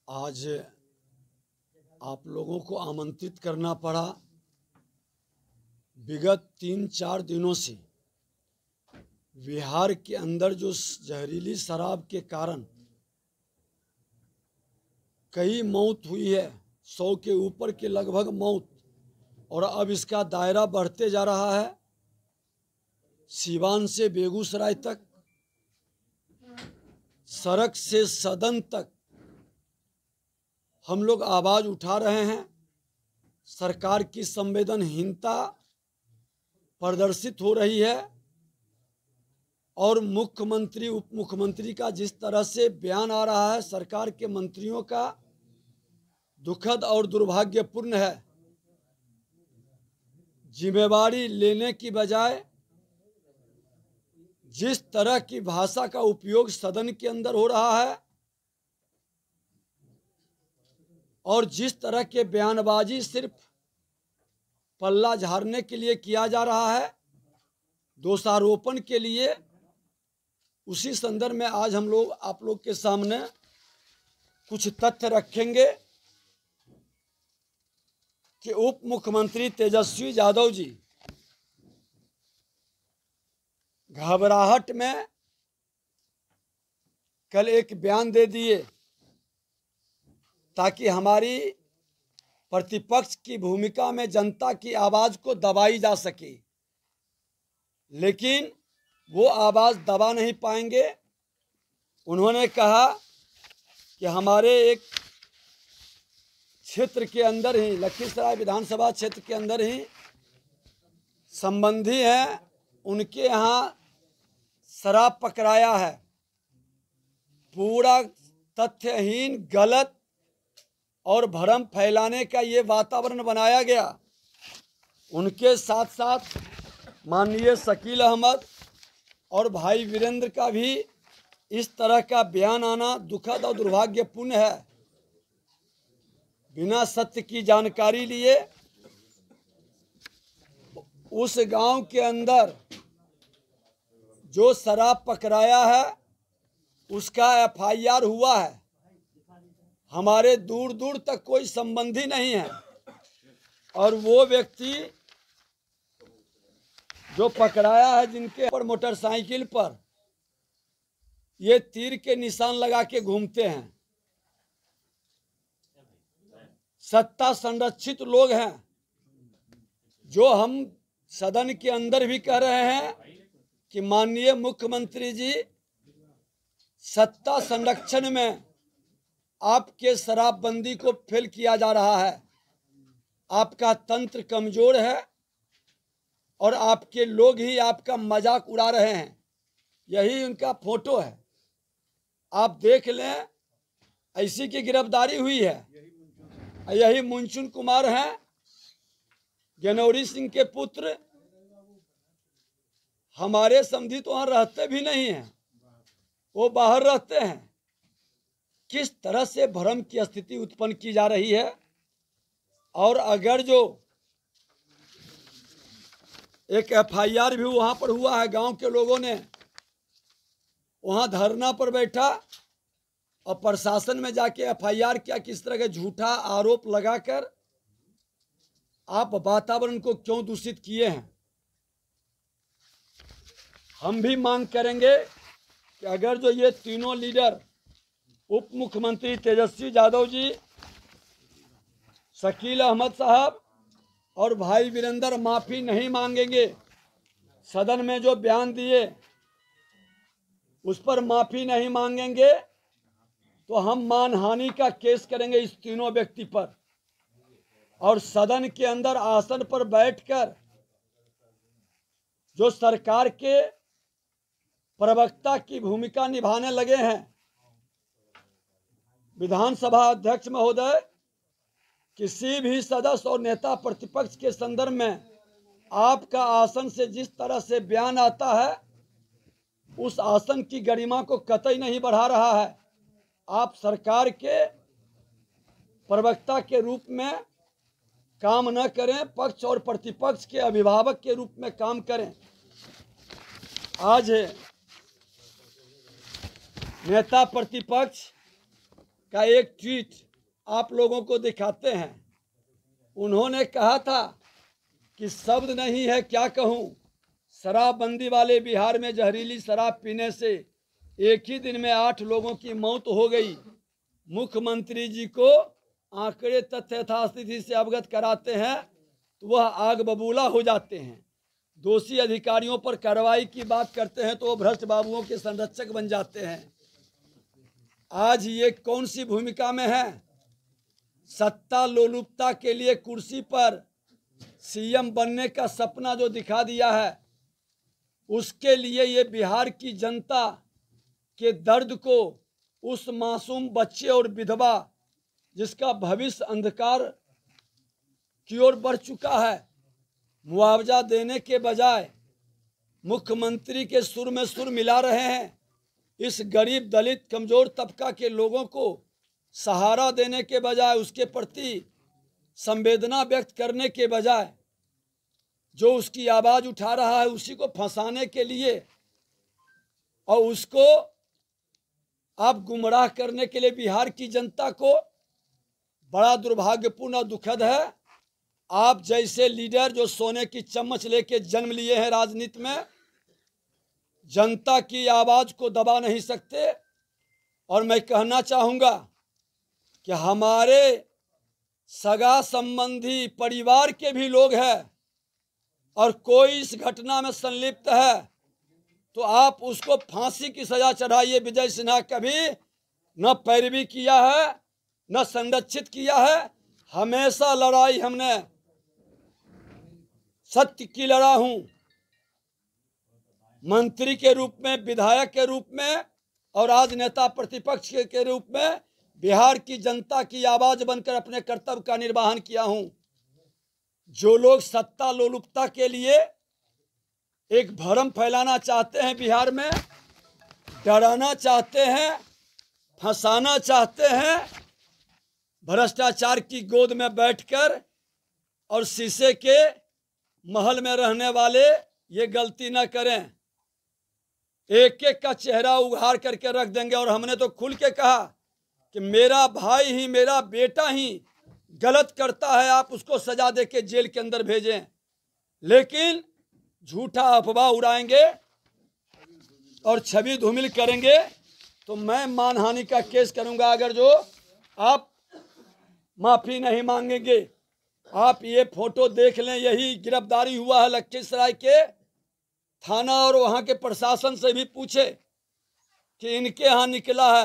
आज आप लोगों को आमंत्रित करना पड़ा। विगत 3-4 दिनों से बिहार के अंदर जो जहरीली शराब के कारण कई मौत हुई है, 100 के ऊपर के लगभग मौत, और अब इसका दायरा बढ़ते जा रहा है। सीवान से बेगूसराय तक, सड़क से सदन तक हम लोग आवाज़ उठा रहे हैं। सरकार की संवेदनहीनता प्रदर्शित हो रही है और मुख्यमंत्री उप मुख्यमंत्री का जिस तरह से बयान आ रहा है, सरकार के मंत्रियों का दुखद और दुर्भाग्यपूर्ण है। जिम्मेवारी लेने की बजाय जिस तरह की भाषा का उपयोग सदन के अंदर हो रहा है और जिस तरह के बयानबाजी सिर्फ पल्ला झाड़ने के लिए किया जा रहा है, दोषारोपण के लिए, उसी संदर्भ में आज हम लोग आप लोग के सामने कुछ तथ्य रखेंगे कि उप मुख्यमंत्री तेजस्वी यादव जी घबराहट में कल एक बयान दे दिए ताकि हमारी प्रतिपक्ष की भूमिका में जनता की आवाज़ को दबाई जा सके, लेकिन वो आवाज़ दबा नहीं पाएंगे। उन्होंने कहा कि हमारे एक क्षेत्र के अंदर ही, लखीसराय विधानसभा क्षेत्र के अंदर ही संबंधी हैं, उनके यहाँ शराब पकड़ाया है। पूरा तथ्यहीन, गलत और भ्रम फैलाने का ये वातावरण बनाया गया। उनके साथ साथ माननीय शकील अहमद और भाई वीरेंद्र का भी इस तरह का बयान आना दुखद और दुर्भाग्यपूर्ण है। बिना सत्य की जानकारी लिए उस गांव के अंदर जो शराब पकड़ाया है उसका FIR हुआ है। हमारे दूर दूर तक कोई संबंधी नहीं है और वो व्यक्ति जो पकड़ाया है, जिनके पर मोटरसाइकिल पर ये तीर के निशान लगा के घूमते हैं, सत्ता संरक्षित लोग हैं। जो हम सदन के अंदर भी कह रहे हैं कि माननीय मुख्यमंत्री जी, सत्ता संरक्षण में आपके शराबबंदी को फेल किया जा रहा है। आपका तंत्र कमजोर है और आपके लोग ही आपका मजाक उड़ा रहे हैं। यही उनका फोटो है, आप देख लें। ऐसी की गिरफ्तारी हुई है। यही मुंचुन कुमार हैं, गनौरी सिंह के पुत्र। हमारे समधी तो वहाँ रहते भी नहीं हैं, वो बाहर रहते हैं। किस तरह से भ्रम की स्थिति उत्पन्न की जा रही है। और अगर जो एक FIR भी वहाँ पर हुआ है, गांव के लोगों ने वहाँ धरना पर बैठा और प्रशासन में जाके FIR किया। किस तरह के झूठा आरोप लगाकर आप वातावरण को क्यों दूषित किए हैं। हम भी मांग करेंगे कि अगर जो ये तीनों लीडर, उप मुख्यमंत्री तेजस्वी यादव जी, शकील अहमद साहब और भाई वीरेंद्र माफ़ी नहीं मांगेंगे, सदन में जो बयान दिए उस पर माफ़ी नहीं मांगेंगे, तो हम मानहानि का केस करेंगे इस तीनों व्यक्ति पर। और सदन के अंदर आसन पर बैठकर जो सरकार के प्रवक्ता की भूमिका निभाने लगे हैं, विधानसभा अध्यक्ष महोदय, किसी भी सदस्य और नेता प्रतिपक्ष के संदर्भ में आपका आसन से जिस तरह से बयान आता है, उस आसन की गरिमा को कतई नहीं बढ़ा रहा है। आप सरकार के प्रवक्ता के रूप में काम न करें, पक्ष और प्रतिपक्ष के अभिभावक के रूप में काम करें। आज नेता प्रतिपक्ष का एक ट्वीट आप लोगों को दिखाते हैं। उन्होंने कहा था कि शब्द नहीं है क्या कहूँ, शराबबंदी वाले बिहार में जहरीली शराब पीने से एक ही दिन में 8 लोगों की मौत हो गई। मुख्यमंत्री जी को आंकड़े तथ्य यथास्थिति से अवगत कराते हैं तो वह आग बबूला हो जाते हैं। दोषी अधिकारियों पर कार्रवाई की बात करते हैं तो वो भ्रष्ट बाबुओं के संरक्षक बन जाते हैं। आज ये कौन सी भूमिका में है? सत्ता लोलुपता के लिए कुर्सी पर सीएम बनने का सपना जो दिखा दिया है, उसके लिए ये बिहार की जनता के दर्द को, उस मासूम बच्चे और विधवा जिसका भविष्य अंधकार की ओर बढ़ चुका है, मुआवजा देने के बजाय मुख्यमंत्री के सुर में सुर मिला रहे हैं। इस गरीब दलित कमजोर तबका के लोगों को सहारा देने के बजाय, उसके प्रति संवेदना व्यक्त करने के बजाय जो उसकी आवाज उठा रहा है उसी को फंसाने के लिए और उसको आप गुमराह करने के लिए बिहार की जनता को बड़ा दुर्भाग्यपूर्ण और दुखद है। आप जैसे लीडर जो सोने की चम्मच लेके जन्म लिए हैं राजनीति में, जनता की आवाज को दबा नहीं सकते। और मैं कहना चाहूँगा कि हमारे सगा संबंधी परिवार के भी लोग हैं और कोई इस घटना में संलिप्त है तो आप उसको फांसी की सजा चढ़ाइए। विजय सिन्हा कभी न पैरवी किया है न संरक्षित किया है। हमेशा लड़ाई हमने सत्य की लड़ा हूं, मंत्री के रूप में, विधायक के रूप में और आज नेता प्रतिपक्ष के रूप में बिहार की जनता की आवाज बनकर अपने कर्तव्य का निर्वहन किया हूं। जो लोग सत्ता लोलुपता के लिए एक भ्रम फैलाना चाहते हैं, बिहार में डराना चाहते हैं, फंसाना चाहते हैं, भ्रष्टाचार की गोद में बैठकर और शीशे के महल में रहने वाले ये गलती न करें। एक एक का चेहरा उघाड़ करके रख देंगे। और हमने तो खुल के कहा कि मेरा भाई ही, मेरा बेटा ही गलत करता है, आप उसको सजा दे के जेल के अंदर भेजें। लेकिन झूठा अफवाह उड़ाएंगे और छवि धूमिल करेंगे तो मैं मानहानि का केस करूंगा अगर जो आप माफी नहीं मांगेंगे। आप ये फोटो देख लें, यही गिरफ्तारी हुआ है लखीसराय के थाना और वहां के प्रशासन से भी पूछे कि इनके यहाँ निकला है।